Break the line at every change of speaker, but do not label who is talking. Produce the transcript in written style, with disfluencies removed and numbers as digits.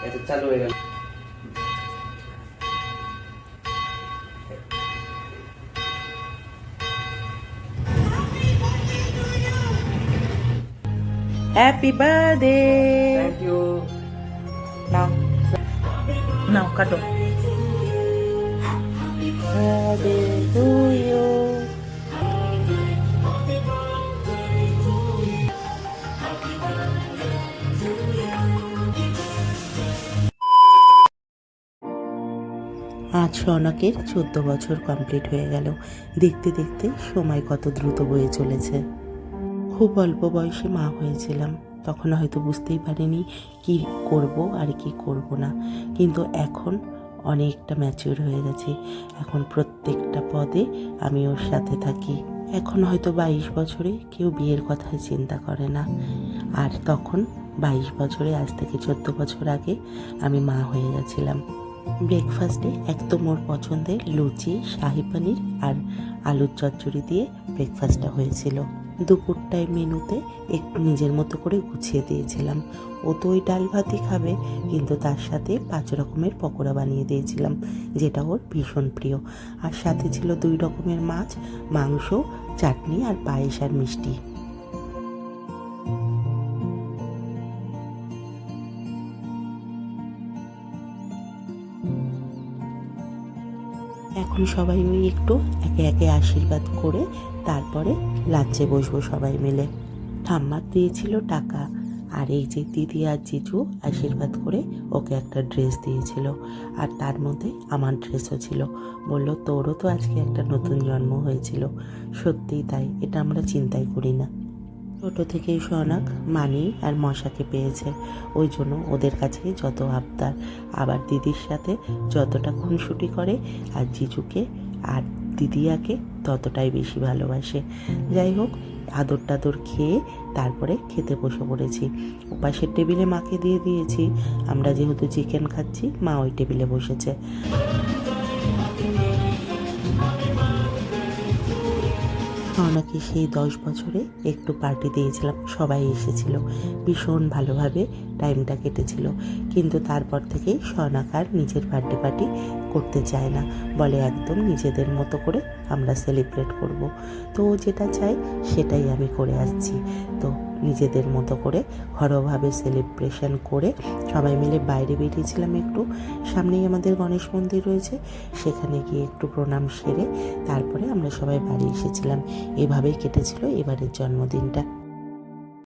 এটা চালু হয়ে গেল।
Happy birthday.
Thank you.
নাও নাও কাটো। Birthday to you. আজ রৌনকের 14 বছর কমপ্লিট হয়ে গেল। দেখতে দেখতে সময় কত দ্রুত বয়ে চলেছে। খুব অল্প বয়সে মা হয়েছিলাম, তখন হয়তো বুঝতেই পারিনি কি করব আর কি করব না, কিন্তু এখন অনেকটা ম্যাচিওর হয়ে গেছি। এখন প্রত্যেকটা পদে আমি ওর সাথে থাকি। এখন হয়তো 22 বছরে কেউ বিয়ের কথাই চিন্তা করে না, আর তখন 22 বছরে, আজ থেকে 14 বছর আগে আমি মা হয়ে গেছিলাম। ব্রেকফাস্টে একদম ওর পছন্দের লুচি, শাহি পনির আর আলুর চচ্চড়ি দিয়ে ব্রেকফাস্টটা হয়েছিল। দুপুরটায় মেনুতে একটু নিজের মতো করে গুছিয়ে দিয়েছিলাম। ও তো ওই ডাল ভাতই খাবে, কিন্তু তার সাথে 5 রকমের পকোড়া বানিয়ে দিয়েছিলাম, যেটা ওর ভীষণ প্রিয়। আর সাথে ছিল 2 রকমের মাছ, মাংস, চাটনি আর পায়েস আর মিষ্টি। এখন সবাই ওই একটু একে একে আশীর্বাদ করে তারপরে লাঞ্চে বসবো সবাই মিলে। ঠাম্মার দিয়েছিল টাকা, আর এই যে দিদি আর জিজু আশীর্বাদ করে ওকে একটা ড্রেস দিয়েছিল, আর তার মধ্যে আমার ড্রেসও ছিল। বলল, তোরও তো আজকে একটা নতুন জন্ম হয়েছিল। সত্যিই তাই, এটা আমরা চিন্তাই করি না। ছোটো থেকেই সৌনক মানি আর মশাকে পেয়েছে, ওই জন্য ওদের কাছে যত আবদার। আবার দিদির সাথে যতটা খুনসুটি করে, আর জিজুকে আর দিদিয়াকে ততটাই বেশি ভালোবাসে। যাই হোক, আদর টাদর খেয়ে তারপরে খেতে বসে পড়েছি। পাশের টেবিলে মাকে দিয়ে দিয়েছি, আমরা যেহেতু চিকেন খাচ্ছি, মা ওই টেবিলে বসেছে। রৌনকে সেই 10 বছরে একটু পার্টি দিয়েছিলাম, সবাই এসেছিল, ভীষণ ভালোভাবে টাইমটা কেটেছিল। কিন্তু তারপর থেকেই সৌনক আর নিজের বার্থডে পার্টি করতে চায় না, বলে একদম নিজেদের মতো করে আমরা সেলিব্রেট করব। তো ও যেটা চায় সেটাই আমি করে আসছি। তো নিজেদের মতো করে ঘরোয়াভাবে সেলিব্রেশন করে সবাই মিলে বাইরে বেরিয়েছিলাম একটু। সামনেই আমাদের গণেশ মন্দির রয়েছে, সেখানে গিয়ে একটু প্রণাম সেরে তারপরে আমরা সবাই বাড়ি এসেছিলাম। এভাবেই কেটেছিল এবারের জন্মদিনটা।